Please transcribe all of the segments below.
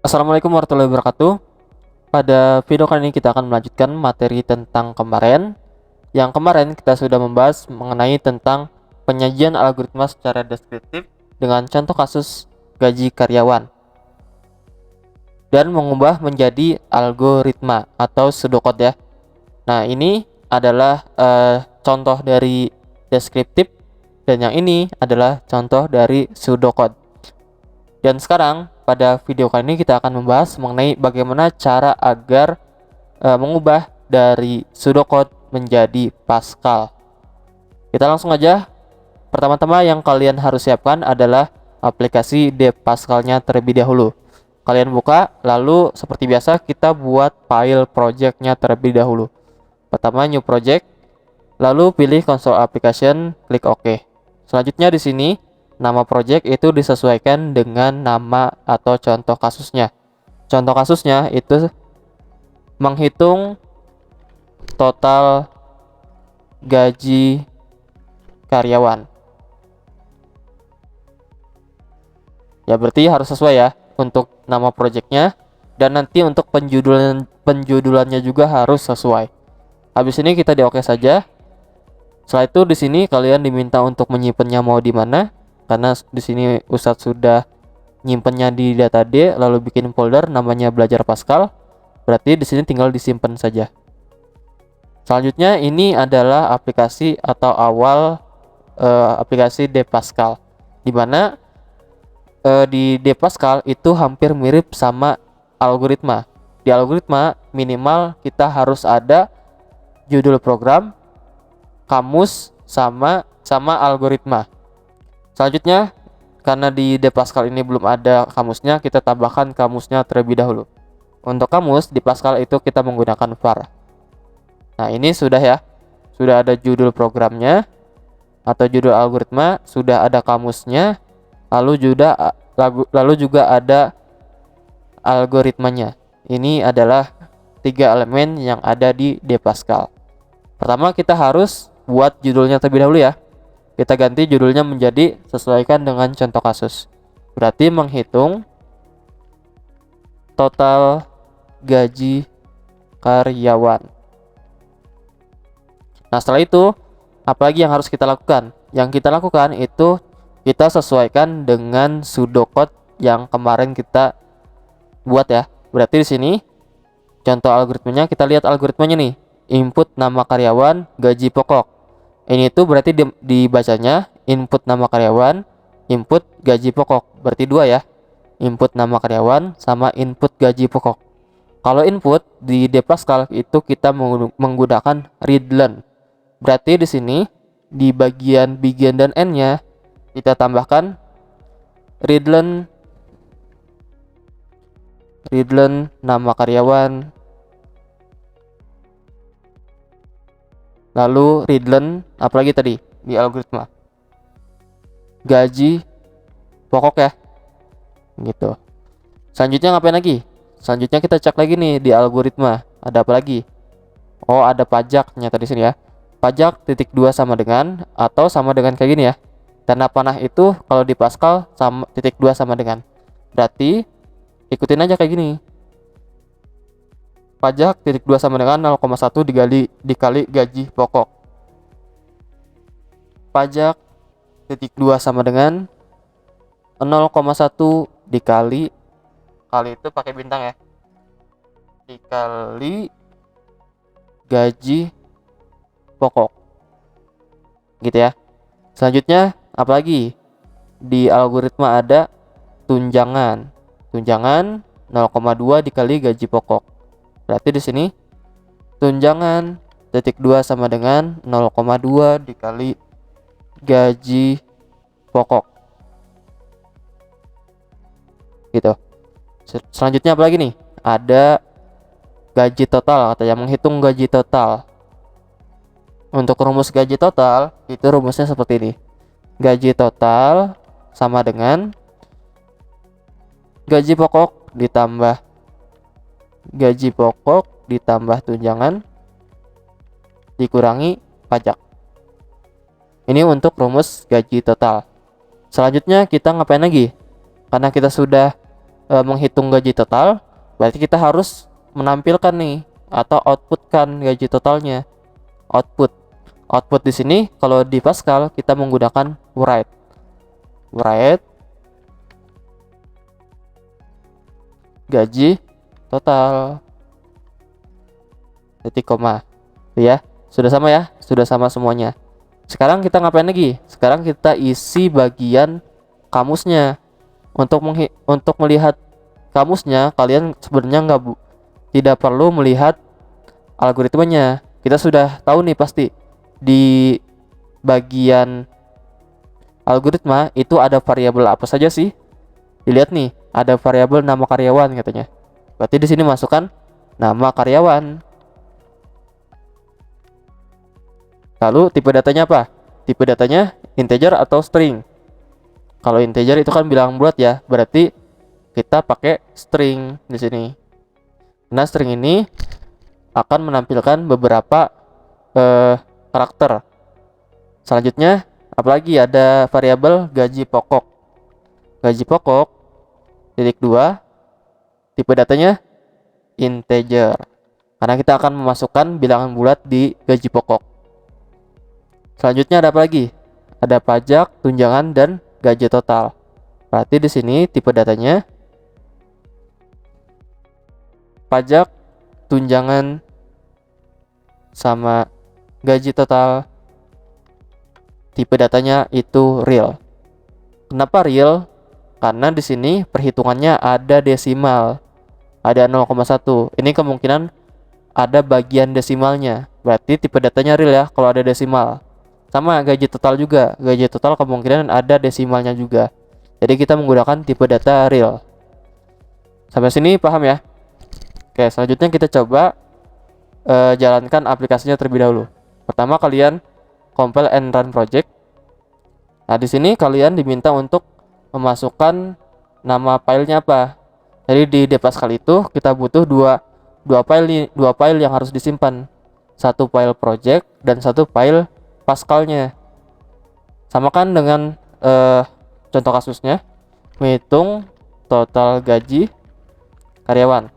Assalamualaikum warahmatullahi wabarakatuh. Pada video kali ini kita akan melanjutkan materi tentang kemarin. Yang kemarin kita sudah membahas mengenai tentang penyajian algoritma secara deskriptif dengan contoh kasus gaji karyawan dan mengubah menjadi algoritma atau pseudocode ya. Nah, ini adalah contoh dari deskriptif dan yang ini adalah contoh dari pseudocode. Dan sekarang pada video kali ini kita akan membahas mengenai bagaimana cara agar mengubah dari pseudocode menjadi Pascal. Kita langsung aja. Pertama-tama yang kalian harus siapkan adalah aplikasi Pascal-nya terlebih dahulu. Kalian buka, lalu seperti biasa kita buat file project-nya terlebih dahulu. Pertama new project, lalu pilih console application, klik OK. Selanjutnya di sini nama project itu disesuaikan dengan nama atau contoh kasusnya. Contoh kasusnya itu menghitung total gaji karyawan. Ya berarti harus sesuai ya untuk nama projectnya, dan nanti untuk penjudulannya juga harus sesuai. Habis ini kita di oke saja. Setelah itu di sini kalian diminta untuk menyimpannya mau di mana, karena di sini Ustadz sudah nyimpennya di data D, lalu bikin folder namanya belajar Pascal. Berarti di sini tinggal disimpan saja. Selanjutnya ini adalah aplikasi atau awal aplikasi Pascal, di mana di Pascal itu hampir mirip sama algoritma. Di algoritma minimal kita harus ada judul program, kamus, sama algoritma. Selanjutnya karena di Pascal ini belum ada kamusnya, kita tambahkan kamusnya terlebih dahulu. Untuk kamus di Pascal itu kita menggunakan var. Nah ini sudah ya, sudah ada judul programnya atau judul algoritma, sudah ada kamusnya, lalu juga ada algoritmanya. Ini adalah 3 elemen yang ada di Pascal. Pertama kita harus buat judulnya terlebih dahulu ya. Kita ganti judulnya menjadi sesuaikan dengan contoh kasus. Berarti menghitung total gaji karyawan. Nah setelah itu apalagi yang harus kita lakukan? Yang kita lakukan itu kita sesuaikan dengan pseudocode yang kemarin kita buat ya. Berarti di sini contoh algoritmanya, kita lihat algoritmanya nih. Input nama karyawan, gaji pokok. Ini tuh berarti dibacanya input nama karyawan, input gaji pokok. Berarti 2 ya. Input nama karyawan sama input gaji pokok. Kalau input di Pascal itu kita menggunakan readline. Berarti di sini di bagian begin dan end-nya kita tambahkan readline nama karyawan, lalu readline apalagi tadi di algoritma gaji pokok ya gitu. Selanjutnya ngapain lagi? Selanjutnya kita cek lagi nih di algoritma ada apa lagi. Oh ada pajaknya tadi sini ya. Pajak titik 2 sama dengan atau sama dengan kayak gini ya. Tanda panah itu kalau di Pascal sama titik 2 sama dengan, berarti ikutin aja kayak gini. Pajak titik 2 sama dengan 0,1 dikali gaji pokok. Pajak titik 2 sama dengan 0,1 dikali itu pakai bintang ya, dikali gaji pokok gitu ya. Selanjutnya apalagi di algoritma ada tunjangan 0,2 dikali gaji pokok. Berarti di sini tunjangan titik 2 sama dengan 0,2 dikali gaji pokok. Gitu. Selanjutnya apa lagi nih? Ada gaji total, katanya menghitung gaji total. Untuk rumus gaji total itu rumusnya seperti ini. Gaji total sama dengan gaji pokok ditambah tunjangan dikurangi pajak. Ini untuk rumus gaji total. Selanjutnya kita ngapain lagi? Karena kita sudah menghitung gaji total, berarti kita harus menampilkan nih atau outputkan gaji totalnya. Output di sini kalau di Pascal kita menggunakan write gaji total titik koma ya. Sudah sama ya, sudah sama semuanya. Sekarang kita ngapain lagi? Sekarang kita isi bagian kamusnya. Untuk melihat kamusnya, kalian sebenarnya tidak perlu melihat algoritmanya. Kita sudah tahu nih pasti di bagian algoritma itu ada variabel apa saja sih? Dilihat nih, ada variabel nama karyawan katanya. Berarti di sini masukkan nama karyawan. Lalu tipe datanya apa? Tipe datanya integer atau string. Kalau integer itu kan bilangan bulat ya, berarti kita pakai string di sini. Nah, string ini akan menampilkan beberapa karakter. Selanjutnya, apalagi ada variabel gaji pokok. Gaji pokok titik 2, tipe datanya integer. Karena kita akan memasukkan bilangan bulat di gaji pokok. Selanjutnya ada apa lagi? Ada pajak, tunjangan, dan gaji total. Berarti di sini tipe datanya pajak, tunjangan, sama gaji total. Tipe datanya itu real. Kenapa real? Karena di sini perhitungannya ada desimal. Ada 0,1. Ini kemungkinan ada bagian desimalnya. Berarti tipe datanya real ya kalau ada desimal. Sama gaji total juga. Gaji total kemungkinan ada desimalnya juga. Jadi kita menggunakan tipe data real. Sampai sini paham ya? Oke, selanjutnya kita coba jalankan aplikasinya terlebih dahulu. Pertama kalian compile and run project. Nah, di sini kalian diminta untuk memasukkan nama filenya apa. Jadi di Dpascal itu kita butuh dua file yang harus disimpan. Satu file project dan satu file Pascalnya. Samakan dengan contoh kasusnya, menghitung total gaji karyawan.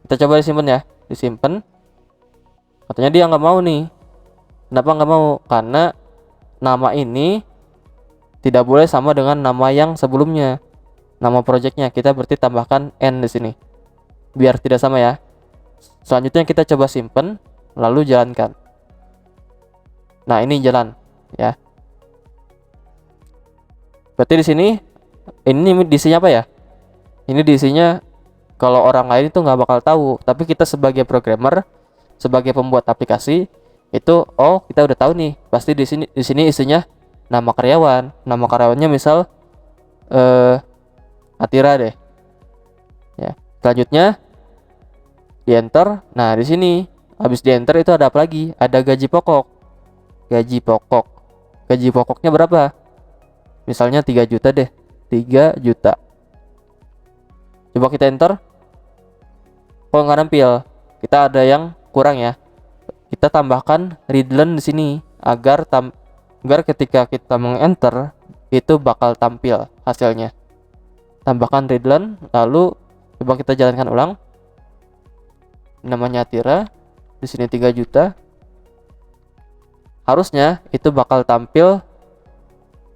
Kita coba disimpan. Katanya dia nggak mau nih. Kenapa nggak mau? Karena nama ini tidak boleh sama dengan nama yang sebelumnya. Nama projectnya kita berarti tambahkan n di sini, biar tidak sama ya. Selanjutnya kita coba simpen, lalu jalankan. Nah, ini jalan ya. Berarti di sini ini diisinya apa ya? Ini diisinya kalau orang lain itu nggak bakal tahu, tapi kita sebagai programmer, sebagai pembuat aplikasi itu, oh kita udah tahu nih, pasti di sini isinya nama karyawan. Nama karyawannya misal Atira deh. Ya. Selanjutnya di enter. Nah, di sini habis di enter itu ada apa lagi? Ada gaji pokok. Gaji pokoknya berapa? Misalnya 3 juta deh. 3 juta. Coba kita enter. Oh, nggak nampil. Kita ada yang kurang ya. Kita tambahkan readline di sini agar ketika kita meng-enter itu bakal tampil hasilnya. Tambahkan readline, lalu coba kita jalankan ulang. Namanya Atira. Di sini 3 juta. Harusnya itu bakal tampil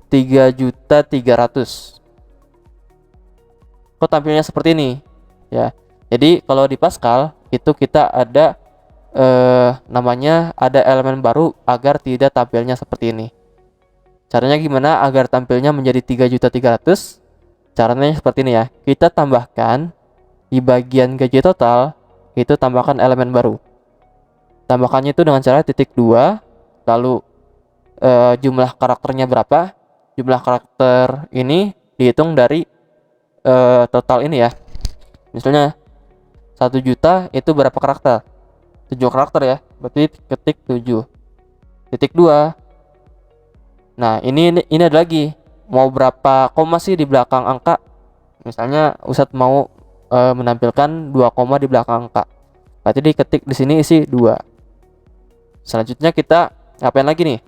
3.300.000. Kok tampilnya seperti ini? Ya. Jadi kalau di Pascal itu kita ada namanya ada elemen baru agar tidak tampilnya seperti ini. Caranya gimana agar tampilnya menjadi 3.300.000? Caranya seperti ini ya. Kita tambahkan di bagian gaji total itu tambahkan elemen baru. Tambahkannya itu dengan cara titik 2. Lalu jumlah karakternya berapa? Jumlah karakter ini dihitung dari total ini ya. Misalnya 1 juta itu berapa karakter? 7 karakter ya. Berarti ketik 7. Titik 2. Nah, ini ada lagi. Mau berapa koma sih di belakang angka? Misalnya Ustadz mau menampilkan 2 koma di belakang angka. Berarti diketik di sini isi 2. Selanjutnya kita ngapain lagi nih?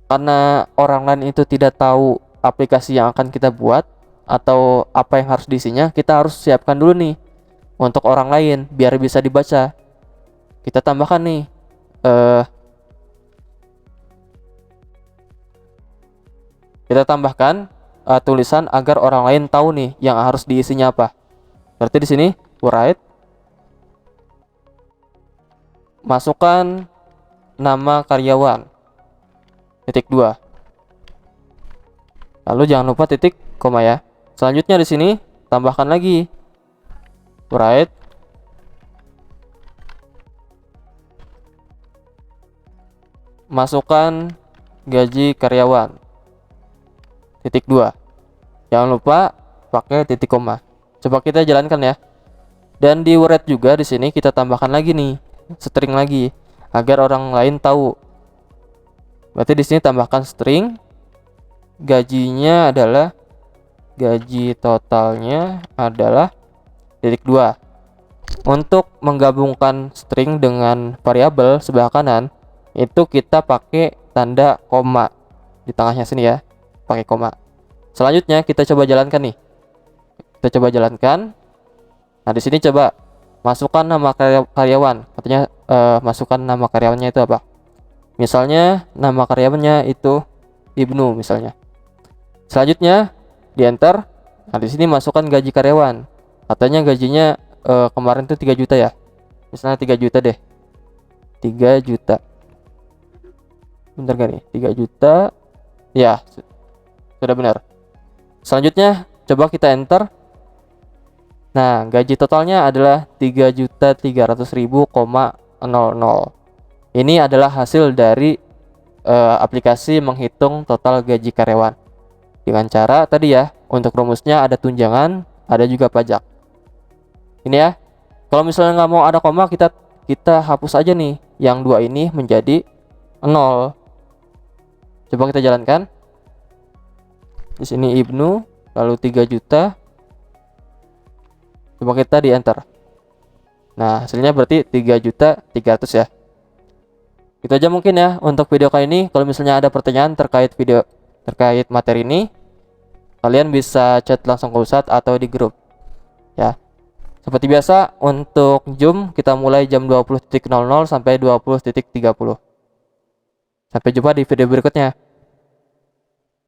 Karena orang lain itu tidak tahu aplikasi yang akan kita buat, atau apa yang harus diisinya, kita harus siapkan dulu nih untuk orang lain biar bisa dibaca. Kita tambahkan nih tulisan agar orang lain tahu nih yang harus diisinya apa. Berarti di sini write, masukkan nama karyawan, titik 2. Lalu jangan lupa titik koma ya. Selanjutnya di sini tambahkan lagi write, masukkan gaji karyawan, titik 2. Jangan lupa pakai titik koma. Coba kita jalankan ya. Dan di write juga di sini kita tambahkan lagi nih string lagi agar orang lain tahu. Berarti di sini tambahkan string, gaji totalnya adalah titik 2. Untuk menggabungkan string dengan variabel sebelah kanan itu kita pakai tanda koma di tengahnya sini ya, pakai koma. Selanjutnya kita coba jalankan nih. Kita coba jalankan. Nah, di sini coba masukkan nama karyawan. Katanya masukkan nama karyawannya itu apa? Misalnya nama karyawannya itu Ibnu misalnya. Selanjutnya di enter. Nah, di sini masukkan gaji karyawan. Katanya gajinya kemarin tuh 3 juta ya. Misalnya 3 juta deh. 3 juta. Bentar gak nih? 3 juta. Ya, sudah benar. Selanjutnya coba kita enter. Nah, gaji totalnya adalah 3.300.000,00. Ini adalah hasil dari aplikasi menghitung total gaji karyawan. Dengan cara tadi ya, untuk rumusnya ada tunjangan, ada juga pajak. Ini ya. Kalau misalnya nggak mau ada koma, kita hapus aja nih yang 2 ini menjadi 0. Coba kita jalankan. Di sini Ibnu, lalu 3 juta. Coba kita di enter. Nah, hasilnya berarti 3.300.000 ya. Itu aja mungkin ya untuk video kali ini. Kalau misalnya ada pertanyaan terkait materi ini, kalian bisa chat langsung ke Ustadz atau di grup. Ya. Seperti biasa, untuk Zoom kita mulai jam 20.00 sampai 20.30. Sampai jumpa di video berikutnya.